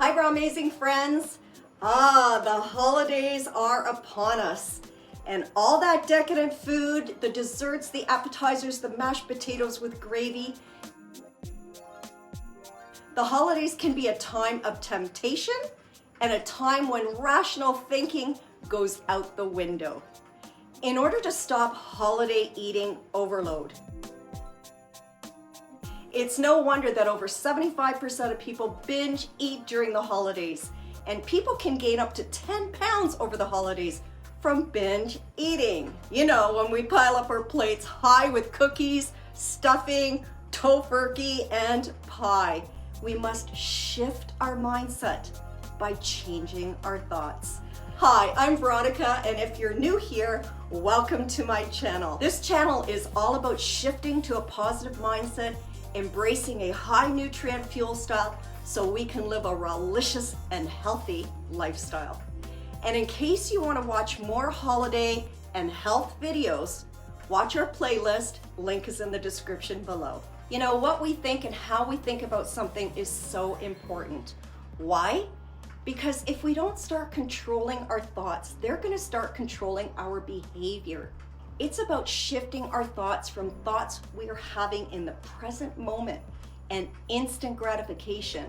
Hi, RAWmazing friends. The holidays are upon us. And all that decadent food, the desserts, the appetizers, the mashed potatoes with gravy. The holidays can be a time of temptation and a time when rational thinking goes out the window. In order to stop holiday eating overload, it's no wonder that over 75% of people binge eat during the holidays, and people can gain up to 10 pounds over the holidays from binge eating. You know, when we pile up our plates high with cookies, stuffing, tofurkey, and pie. We must shift our mindset by changing our thoughts. Hi, I'm Veronica, and if you're new here, welcome to my channel. This channel is all about shifting to a positive mindset, embracing a high nutrient fuel style so we can live a delicious and healthy lifestyle. And in case you want to watch more holiday and health videos, watch our playlist, link is in the description below. You know, what we think and how we think about something is so important. Why? Because if we don't start controlling our thoughts, they're going to start controlling our behavior. It's about shifting our thoughts from thoughts we are having in the present moment and instant gratification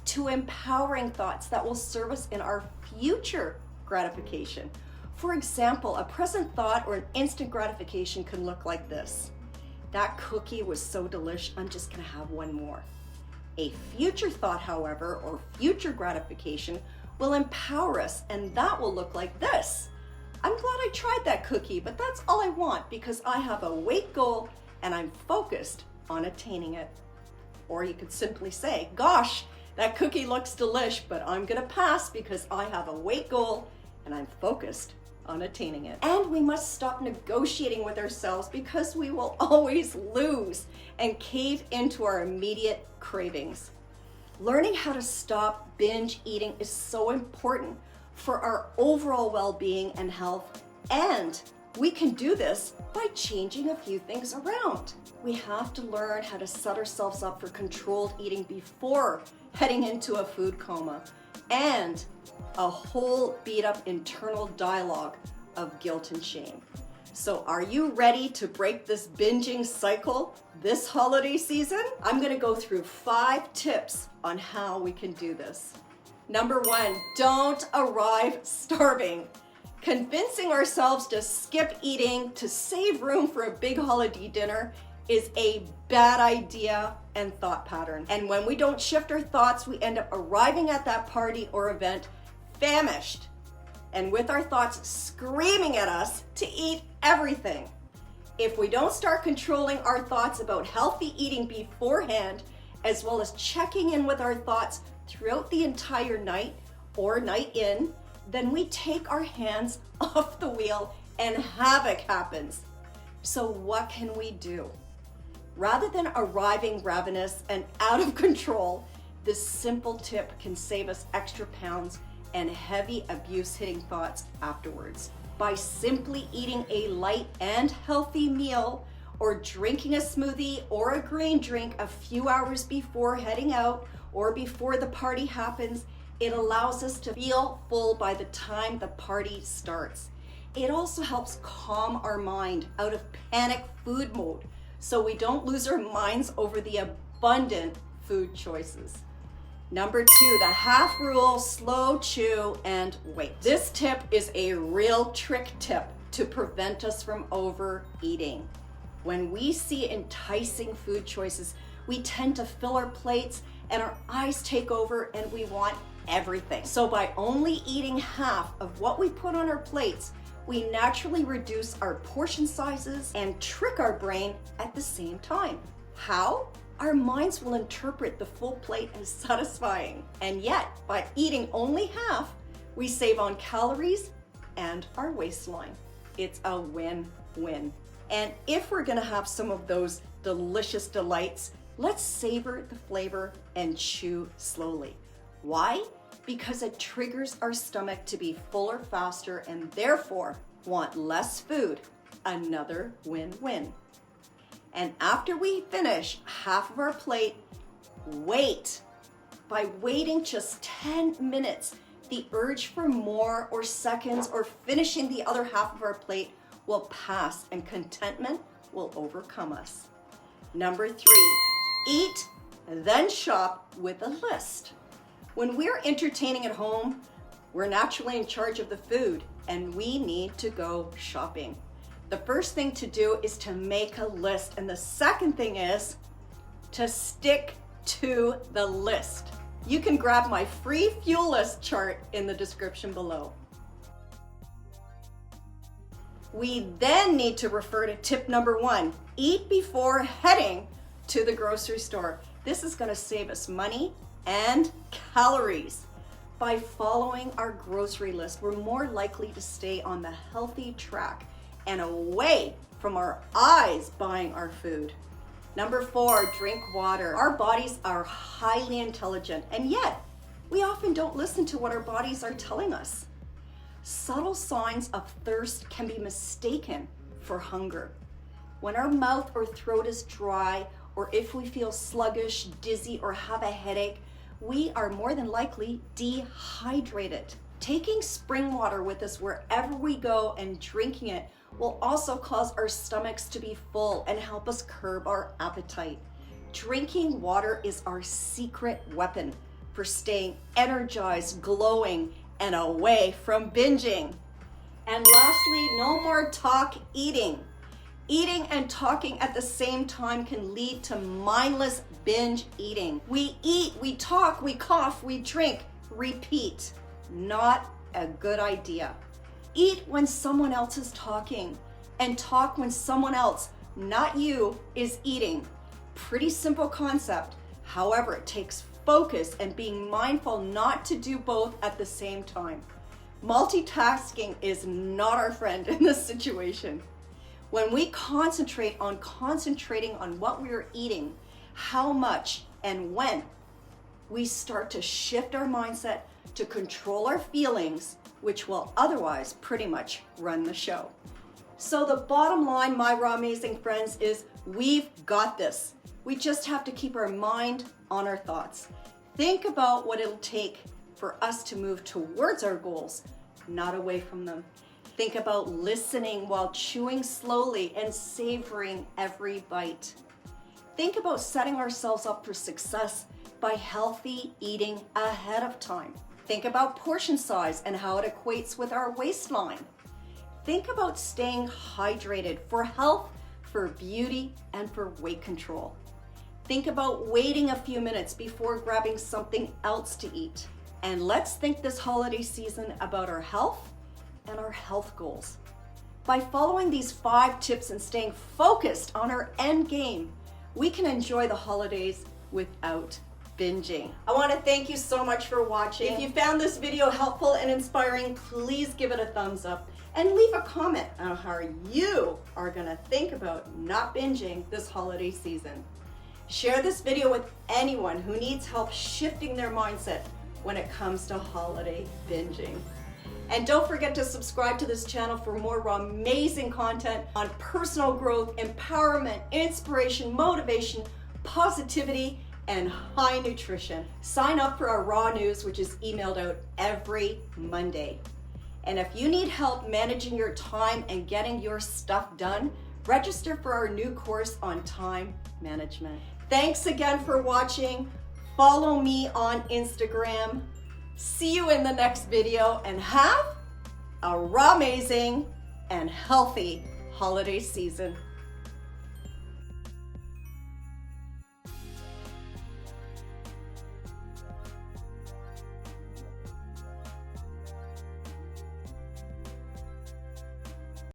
to empowering thoughts that will serve us in our future gratification. For example, a present thought or an instant gratification can look like this. That cookie was so delish, I'm just gonna have one more. A future thought, however, or future gratification will empower us, and that will look like this. I'm glad I tried that cookie, but that's all I want because I have a weight goal and I'm focused on attaining it. Or you could simply say, gosh, that cookie looks delish, but I'm gonna pass because I have a weight goal and I'm focused on attaining it. And we must stop negotiating with ourselves because we will always lose and cave into our immediate cravings. Learning how to stop binge eating is so important for our overall well-being and health, and we can do this by changing a few things around. We have to learn how to set ourselves up for controlled eating before heading into a food coma and a whole beat up internal dialogue of guilt and shame. So are you ready to break this binging cycle this holiday season? I'm gonna go through 5 tips on how we can do this. Number 1, don't arrive starving. Convincing ourselves to skip eating to save room for a big holiday dinner is a bad idea and thought pattern. And when we don't shift our thoughts, we end up arriving at that party or event famished and with our thoughts screaming at us to eat everything. If we don't start controlling our thoughts about healthy eating beforehand, as well as checking in with our thoughts throughout the entire night or night in, then we take our hands off the wheel and havoc happens. So what can we do? Rather than arriving ravenous and out of control, this simple tip can save us extra pounds and heavy abuse-hitting thoughts afterwards. By simply eating a light and healthy meal or drinking a smoothie or a green drink a few hours before heading out or before the party happens, it allows us to feel full by the time the party starts. It also helps calm our mind out of panic food mode so we don't lose our minds over the abundant food choices. Number 2, the half rule, slow chew and wait. This tip is a real trick tip to prevent us from overeating. When we see enticing food choices, we tend to fill our plates and our eyes take over and we want everything. So by only eating half of what we put on our plates, we naturally reduce our portion sizes and trick our brain at the same time. How? Our minds will interpret the full plate as satisfying. And yet, by eating only half, we save on calories and our waistline. It's a win-win. And if we're gonna have some of those delicious delights, let's savor the flavor and chew slowly. Why? Because it triggers our stomach to be fuller faster and therefore want less food. Another win-win. And after we finish half of our plate, wait. by waiting just 10 minutes, the urge for more or seconds or finishing the other half of our plate will pass and contentment will overcome us. Number 3, eat, then shop with a list. When we're entertaining at home, we're naturally in charge of the food and we need to go shopping. The first thing to do is to make a list, and the second thing is to stick to the list. You can grab my free fuel list chart in the description below. We then need to refer to tip number 1, eat before heading to the grocery store. This is going to save us money and calories. By following our grocery list, we're more likely to stay on the healthy track and away from our eyes buying our food. Number 4, drink water. Our bodies are highly intelligent, and yet we often don't listen to what our bodies are telling us. Subtle signs of thirst can be mistaken for hunger. When our mouth or throat is dry, or if we feel sluggish, dizzy, or have a headache, we are more than likely dehydrated. Taking spring water with us wherever we go and drinking it will also cause our stomachs to be full and help us curb our appetite. Drinking water is our secret weapon for staying energized, glowing, and away from binging. And lastly, no more talk eating. Eating and talking at the same time can lead to mindless binge eating. We eat, we talk, we cough, we drink, repeat. Not a good idea. Eat when someone else is talking, and talk when someone else, not you, is eating. Pretty simple concept. However, it takes focus and being mindful not to do both at the same time. Multitasking is not our friend in this situation. When we concentrating on what we are eating, how much and when, we start to shift our mindset to control our feelings, which will otherwise pretty much run the show. So the bottom line, my RAWmazing friends, is we've got this. We just have to keep our mind on our thoughts. Think about what it'll take for us to move towards our goals, not away from them. Think about listening while chewing slowly and savoring every bite. Think about setting ourselves up for success by healthy eating ahead of time. Think about portion size and how it equates with our waistline. Think about staying hydrated for health, for beauty, and for weight control. Think about waiting a few minutes before grabbing something else to eat. And let's think this holiday season about our health and our health goals. By following these 5 tips and staying focused on our end game, we can enjoy the holidays without binging. I want to thank you so much for watching. If you found this video helpful and inspiring, please give it a thumbs up and leave a comment on how you are going to think about not binging this holiday season. Share this video with anyone who needs help shifting their mindset when it comes to holiday binging. And don't forget to subscribe to this channel for more RAWmazing content on personal growth, empowerment, inspiration, motivation, positivity, and high nutrition. Sign up for our Raw News, which is emailed out every Monday. And if you need help managing your time and getting your stuff done, register for our new course on time management. Thanks again for watching. Follow me on Instagram. See you in the next video and have a RAWmazing and healthy holiday season.